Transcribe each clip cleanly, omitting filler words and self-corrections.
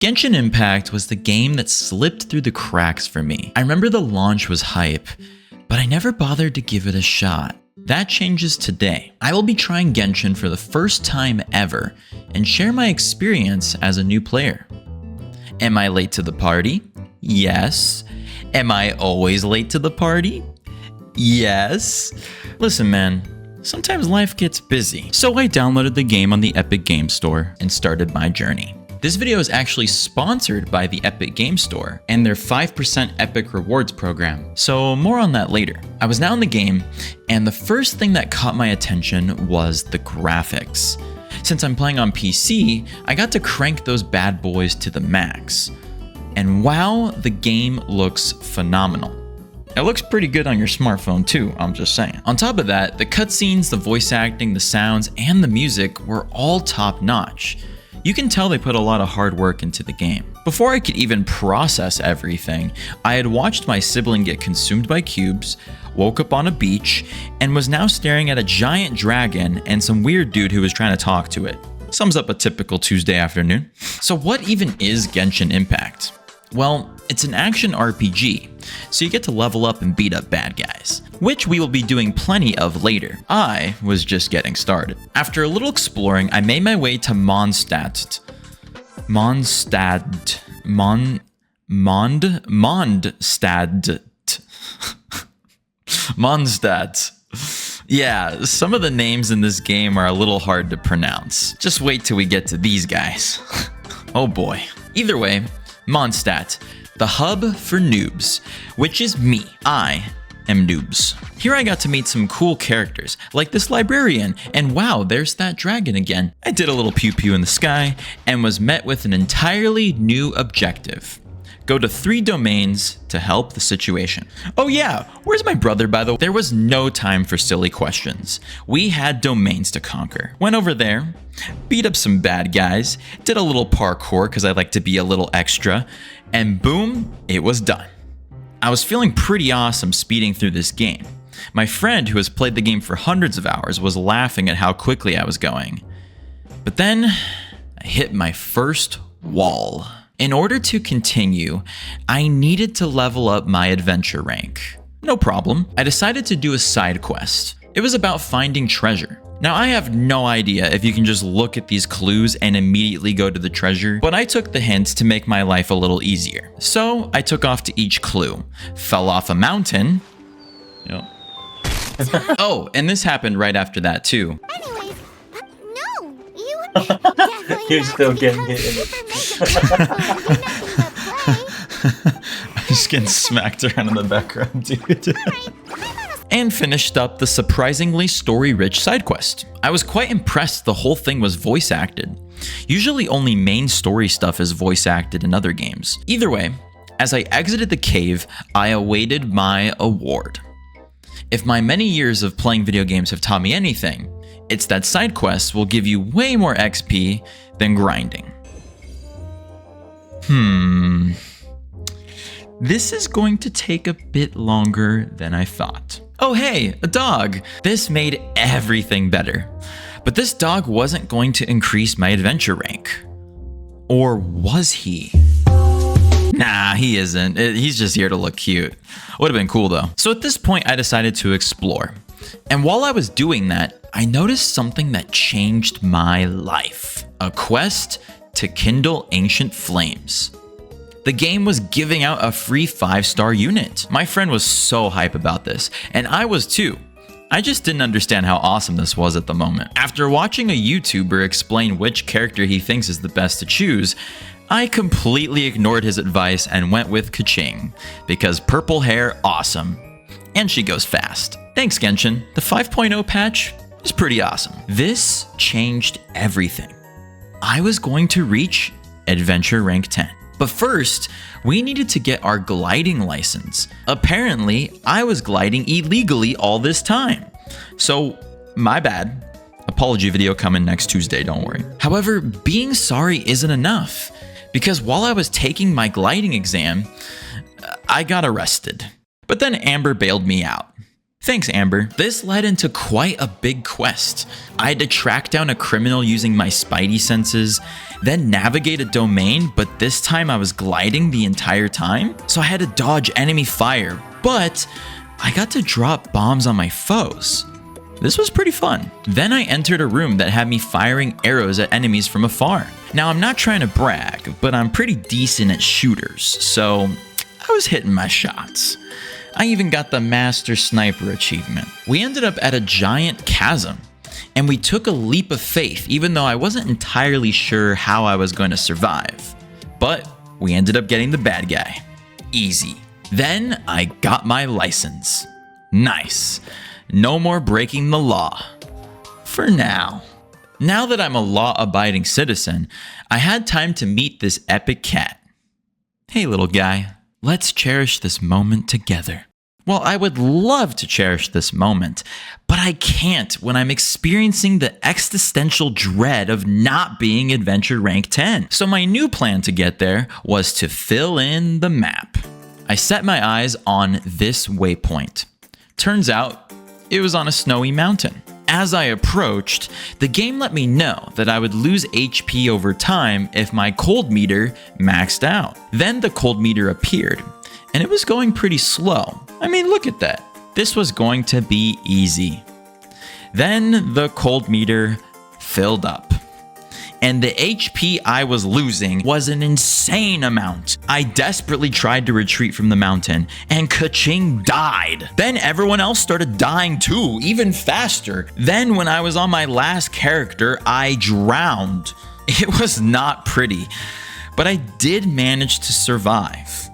Genshin Impact was the game that slipped through the cracks for me. I remember the launch was hype, but I never bothered to give it a shot. That changes today. I will be trying Genshin for the first time ever and share my experience as a new player. Am I late to the party? Yes. Am I always late to the party? Yes. Listen, man, sometimes life gets busy. So I downloaded the game on the Epic Game Store and started my journey. This video is actually sponsored by the Epic Game Store and their 5% Epic Rewards program, so more on that later. I was now in the game, and the first thing that caught my attention was the graphics. Since I'm playing on PC, I got to crank those bad boys to the max. And wow, the game looks phenomenal. It looks pretty good on your smartphone too, I'm just saying. On top of that, the cutscenes, the voice acting, the sounds, and the music were all top notch. You can tell they put a lot of hard work into the game. Before I could even process everything, I had watched my sibling get consumed by cubes, woke up on a beach, and was now staring at a giant dragon and some weird dude who was trying to talk to it. Sums up a typical Tuesday afternoon. So what even is Genshin Impact? Well, it's an action RPG, so you get to level up and beat up bad guys, which we will be doing plenty of later. I was just getting started. After a little exploring, I made my way to Mondstadt. Yeah, some of the names in this game are a little hard to pronounce. Just wait till we get to these guys. Oh boy. Either way, Mondstadt, the hub for noobs, which is me. I am noobs. Here I got to meet some cool characters, like this librarian, and wow, there's that dragon again. I did a little pew-pew in the sky, and was met with an entirely new objective. Go to 3 domains to help the situation. Oh yeah, where's my brother, by the way? There was no time for silly questions. We had domains to conquer. Went over there, beat up some bad guys, did a little parkour because I like to be a little extra, and boom, it was done. I was feeling pretty awesome speeding through this game. My friend, who has played the game for hundreds of hours, was laughing at how quickly I was going. But then, I hit my first wall. In order to continue, I needed to level up my adventure rank. No problem. I decided to do a side quest. It was about finding treasure. Now, I have no idea if you can just look at these clues and immediately go to the treasure, but I took the hints to make my life a little easier. So I took off to each clue. Fell off a mountain. Yep. Oh, and this happened right after that too. Anyways, no, you definitely You're still getting hit. I'm just getting smacked around in the background, dude. And finished up the surprisingly story-rich side quest. I was quite impressed the whole thing was voice acted. Usually only main story stuff is voice acted in other games. Either way, as I exited the cave, I awaited my award. If my many years of playing video games have taught me anything, it's that side quests will give you way more XP than grinding. This is going to take a bit longer than I thought. Oh hey, a dog! This made everything better. But this dog wasn't going to increase my adventure rank. Or was he? Nah, he isn't. He's just here to look cute. Would have been cool though. So at this point, I decided to explore. And while I was doing that, I noticed something that changed my life. A quest to kindle ancient flames. The game was giving out a free 5-star unit. My friend was so hype about this, and I was too. I just didn't understand how awesome this was at the moment. After watching a YouTuber explain which character he thinks is the best to choose, I completely ignored his advice and went with Kaching, because purple hair, awesome. And she goes fast. Thanks, Genshin. The 5.0 patch is pretty awesome. This changed everything. I was going to reach Adventure Rank 10. But first, we needed to get our gliding license. Apparently, I was gliding illegally all this time. So, my bad. Apology video coming next Tuesday, don't worry. However, being sorry isn't enough, because while I was taking my gliding exam, I got arrested. But then Amber bailed me out. Thanks, Amber. This led into quite a big quest. I had to track down a criminal using my spidey senses, then navigate a domain, but this time I was gliding the entire time, so I had to dodge enemy fire, but I got to drop bombs on my foes. This was pretty fun. Then I entered a room that had me firing arrows at enemies from afar. Now, I'm not trying to brag, but I'm pretty decent at shooters, so I was hitting my shots. I even got the Master Sniper achievement. We ended up at a giant chasm, and we took a leap of faith, even though I wasn't entirely sure how I was going to survive. But we ended up getting the bad guy. Easy. Then I got my license. Nice. No more breaking the law. For now. Now that I'm a law-abiding citizen, I had time to meet this epic cat. Hey, little guy. Let's cherish this moment together. Well, I would love to cherish this moment, but I can't when I'm experiencing the existential dread of not being adventure rank 10. So my new plan to get there was to fill in the map. I set my eyes on this waypoint. Turns out, it was on a snowy mountain. As I approached, the game let me know that I would lose HP over time if my cold meter maxed out. Then the cold meter appeared, and it was going pretty slow. I mean, look at that. This was going to be easy. Then the cold meter filled up, and the HP I was losing was an insane amount. I desperately tried to retreat from the mountain, and ka-ching, died. Then everyone else started dying too, even faster. Then when I was on my last character, I drowned. It was not pretty, but I did manage to survive.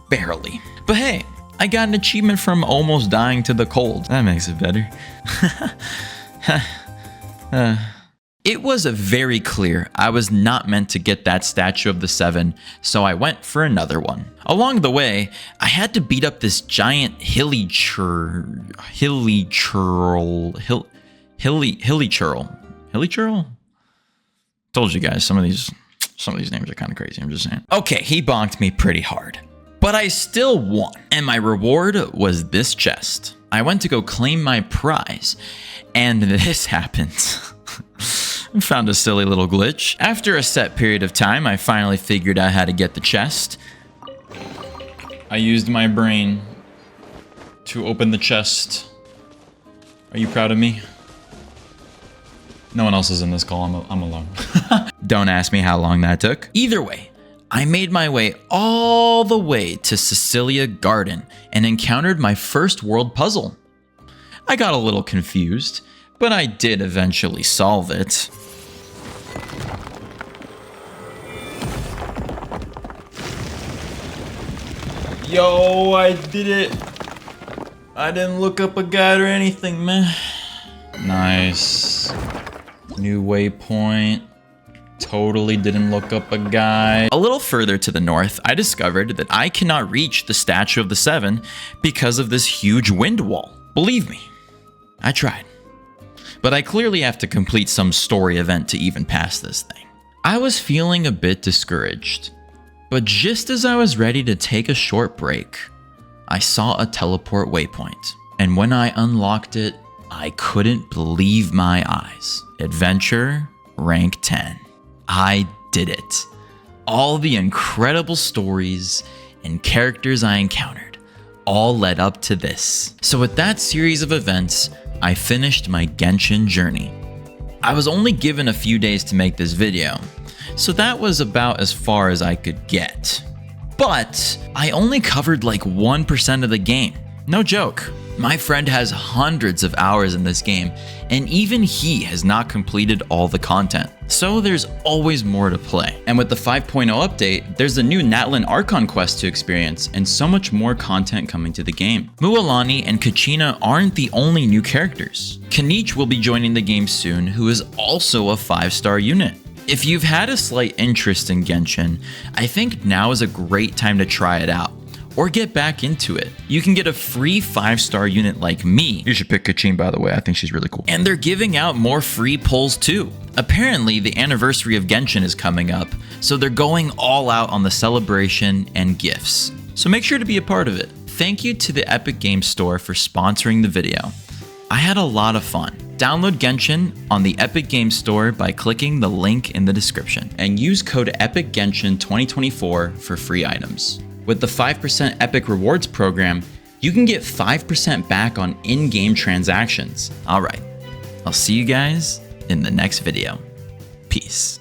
Barely. But hey, I got an achievement from almost dying to the cold. That makes it better. It was very clear I was not meant to get that statue of the 7, so I went for another one. Along the way, I had to beat up this giant hilly churl. Told you guys, some of these names are kind of crazy, I'm just saying. Okay, he bonked me pretty hard, but I still won, and my reward was this chest. I went to go claim my prize, and this happened. I found a silly little glitch. After a set period of time, I finally figured out how to get the chest. I used my brain to open the chest. Are you proud of me? No one else is in this call, I'm alone. Don't ask me how long that took. Either way, I made my way all the way to Cecilia Garden and encountered my first world puzzle. I got a little confused, but I did eventually solve it. Yo, I did it. I didn't look up a guide or anything, man. Nice. New waypoint. Totally didn't look up a guide. A little further to the north, I discovered that I cannot reach the Statue of the 7 because of this huge wind wall. Believe me, I tried. But I clearly have to complete some story event to even pass this thing. I was feeling a bit discouraged, but just as I was ready to take a short break, I saw a teleport waypoint, and when I unlocked it, I couldn't believe my eyes. Adventure rank 10. I did it. All the incredible stories and characters I encountered all led up to this. So with that series of events, I finished my Genshin journey. I was only given a few days to make this video, so that was about as far as I could get. But I only covered like 1% of the game. No joke. My friend has hundreds of hours in this game, and even he has not completed all the content. So there's always more to play. And with the 5.0 update, there's a new Natlan Archon quest to experience, and so much more content coming to the game. Mualani and Kachina aren't the only new characters. Kanich will be joining the game soon, who is also a 5-star unit. If you've had a slight interest in Genshin, I think now is a great time to try it out, or get back into it. You can get a free 5-star unit like me. You should pick Kachin, by the way. I think she's really cool. And they're giving out more free pulls too. Apparently, the anniversary of Genshin is coming up, so they're going all out on the celebration and gifts. So make sure to be a part of it. thank you to the Epic Games Store for sponsoring the video. I had a lot of fun. Download Genshin on the Epic Games Store by clicking the link in the description and use code EPICGENSHIN2024 for free items. With the 5% Epic Rewards program, you can get 5% back on in-game transactions. Alright, I'll see you guys in the next video. Peace.